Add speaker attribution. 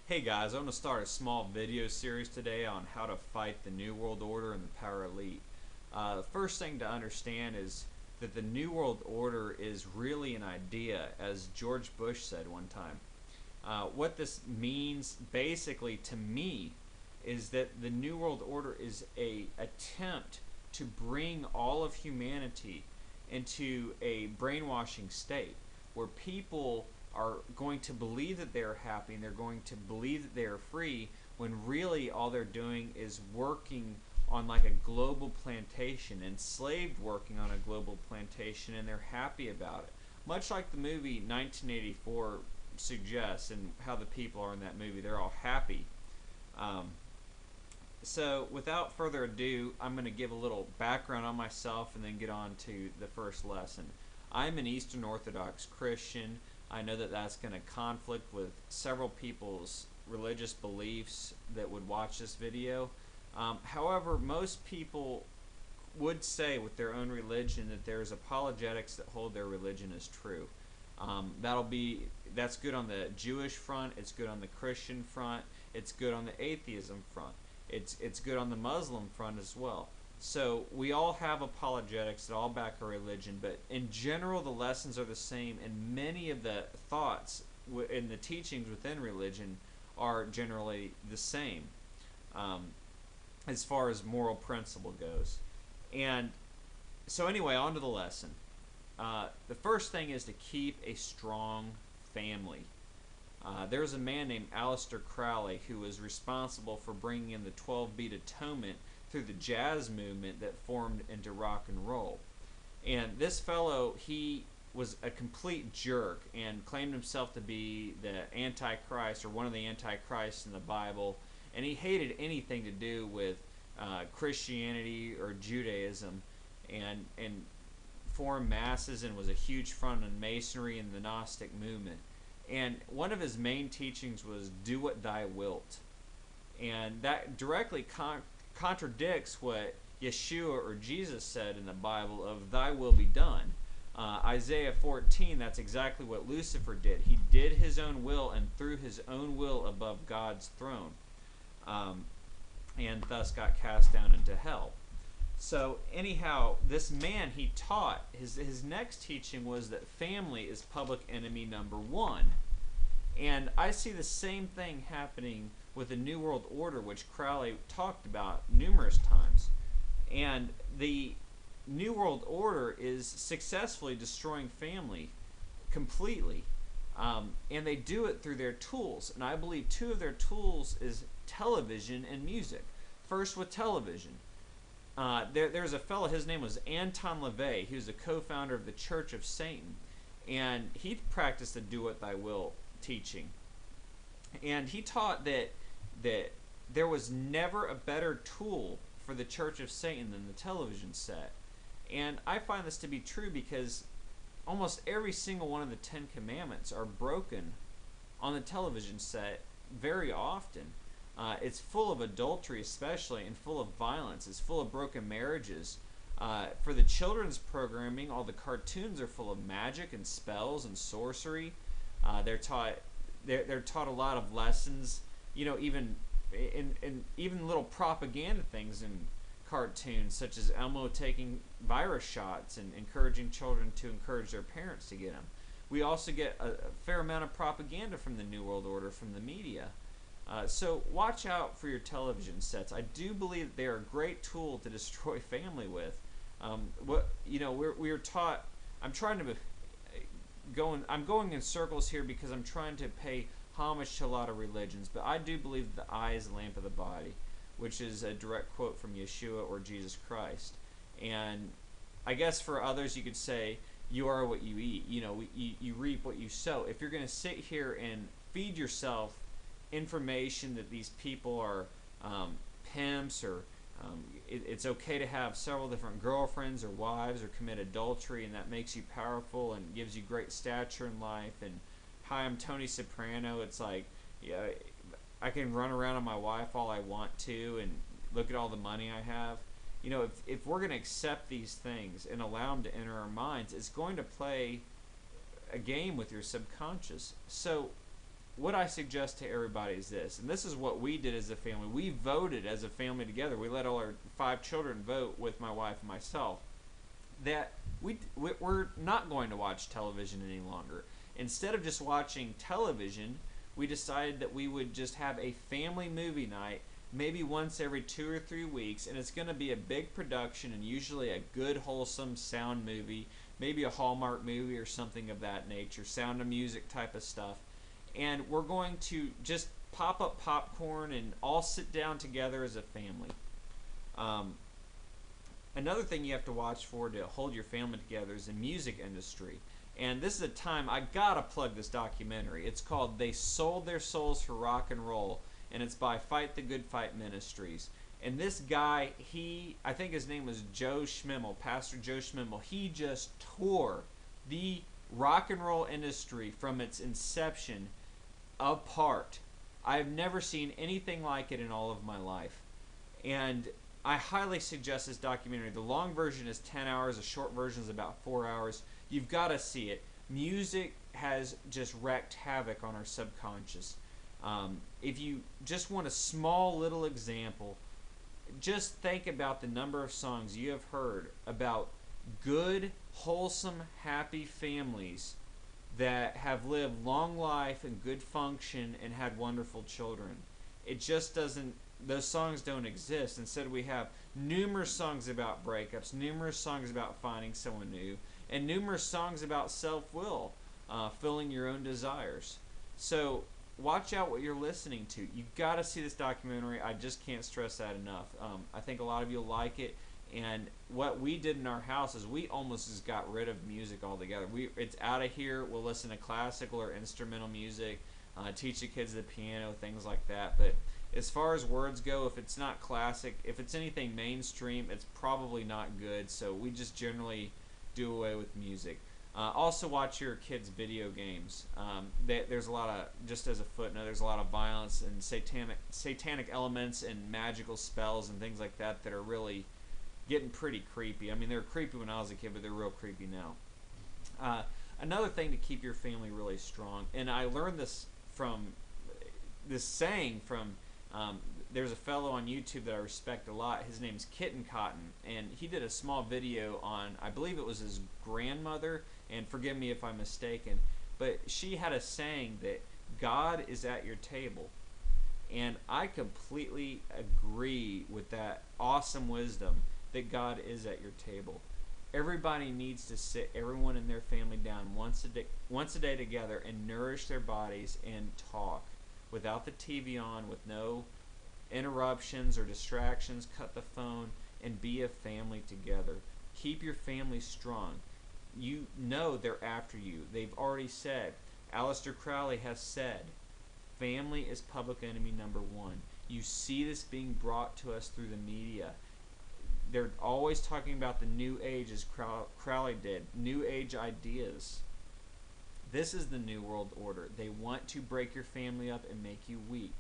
Speaker 1: Hey guys, I'm going to start a small video series today on how to fight the New World Order and the power elite. The first thing to understand is that the New World Order is really an idea, as George Bush said one time. What this means basically to me is that the New World Order is a attempt to bring all of humanity into a brainwashing state where people are going to believe that they're happy and they're going to believe that they are free when really all they're doing is working on like a global plantation, enslaved working on a global plantation, and they're happy about it. Much like the movie 1984 suggests, and how the people are in that movie, they're all happy. Um, so, without further ado, I'm going to give a little background on myself and then get on to the first lesson. I'm an Eastern Orthodox Christian. I know that that's going to conflict with several people's religious beliefs that would watch this video. However, most people would say with their own religion that there's apologetics that hold their religion as true. That's good on the Jewish front. It's good on the Christian front. It's good on the atheism front. It's good on the Muslim front as well. So we all have apologetics that all back our religion, but in general the lessons are the same, and many of the thoughts in the teachings within religion are generally the same, um, as far as moral principle goes. And so anyway, on to the lesson. The first thing is to keep a strong family. There's a man named Aleister Crowley who was responsible for bringing in the 12-beat atonement through the jazz movement that formed into rock and roll. And this fellow, he was a complete jerk and claimed himself to be the Antichrist or one of the Antichrists in the Bible. And he hated anything to do with Christianity or Judaism, and formed masses, and was a huge front on Masonry and the Gnostic movement. And one of his main teachings was do what thou wilt. And that directly contradicts what Yeshua or Jesus said in the Bible of thy will be done. Isaiah 14, that's exactly what Lucifer did. He did his own will and threw his own will above God's throne, and thus got cast down into hell. So anyhow, this man, he taught, his next teaching was that family is public enemy number one. And I see the same thing happening with the New World Order, which Crowley talked about numerous times. And the New World Order is successfully destroying family completely. And they do it through their tools. And I believe two of their tools is television and music. First with television. There's a fellow, his name was Anton LaVey. He was a co-founder of the Church of Satan. And he practiced the do what thy will teaching. And he taught that there was never a better tool for the Church of Satan than the television set. And I find this to be true because almost every single one of the 10 Commandments are broken on the television set very often. It's full of adultery especially, and full of violence. It's full of broken marriages. For the children's programming, all the cartoons are full of magic and spells and sorcery. They're taught a lot of lessons, even even little propaganda things in cartoons, such as Elmo taking virus shots and encouraging children to encourage their parents to get them. We also get a fair amount of propaganda from the New World Order from the media. So watch out for your television sets. I do believe that they are a great tool to destroy family with. We're taught. I'm going in circles here because I'm trying to pay homage to a lot of religions, but I do believe that the eye is the lamp of the body, which is a direct quote from Yeshua or Jesus Christ. And I guess for others you could say you are what you eat. You reap what you sow. If you're going to sit here and feed yourself information that these people are pimps, or it's okay to have several different girlfriends or wives or commit adultery, and that makes you powerful and gives you great stature in life, and hi, I'm Tony Soprano, it's like, yeah, I can run around on my wife all I want to and look at all the money I have. If we're going to accept these things and allow them to enter our minds, it's going to play a game with your subconscious. So what I suggest to everybody is this, and this is what we did as a family. We voted as a family together. We let all our 5 children vote with my wife and myself that we're not going to watch television any longer. Instead of just watching television, we decided that we would just have a family movie night, maybe once every 2 or 3 weeks, and it's going to be a big production and usually a good, wholesome sound movie, maybe a Hallmark movie or something of that nature, Sound of Music type of stuff. And we're going to just pop up popcorn and all sit down together as a family. Another thing you have to watch for to hold your family together is the music industry. And this is a time, I gotta plug this documentary. It's called They Sold Their Souls for Rock and Roll, and it's by Fight the Good Fight Ministries. And this guy, I think his name was Joe Schmimmel, Pastor Joe Schmimmel. He just tore the rock and roll industry from its inception apart. I've never seen anything like it in all of my life. And I highly suggest this documentary. The long version is 10 hours, the short version is about 4 hours. You've got to see it. Music has just wreaked havoc on our subconscious. If you just want a small little example, just think about the number of songs you have heard about good, wholesome, happy families that have lived long life and good function and had wonderful children. It just doesn't, those songs don't exist. Instead, we have numerous songs about breakups, numerous songs about finding someone new, and numerous songs about self-will, filling your own desires. So watch out what you're listening to. You've got to see this documentary. I just can't stress that enough. I think a lot of you will like it. And what we did in our house is we almost just got rid of music altogether. It's out of here. We'll listen to classical or instrumental music, teach the kids the piano, things like that. But as far as words go, if it's not classic, if it's anything mainstream, it's probably not good. So we just generally do away with music. Also watch your kids' video games. There's a lot of, just as a footnote, there's a lot of violence and satanic elements and magical spells and things like that that are really getting pretty creepy. I mean, they were creepy when I was a kid, but they're real creepy now. Another thing to keep your family really strong, and I learned this saying from there's a fellow on YouTube that I respect a lot. His name's Kitten Cotton, and he did a small video on, I believe it was his grandmother, and forgive me if I'm mistaken, but she had a saying that God is at your table. And I completely agree with that awesome wisdom that God is at your table. Everybody needs to sit everyone in their family down once a day together and nourish their bodies and talk without the TV on, with no interruptions or distractions. Cut the phone and be a family together. Keep your family strong. You know they're after you. They've already said, Aleister Crowley has said, family is public enemy number 1. You see this being brought to us through the media. They're always talking about the new age, as Crowley did, new age ideas. This is the new world order. They want to break your family up and make you weak.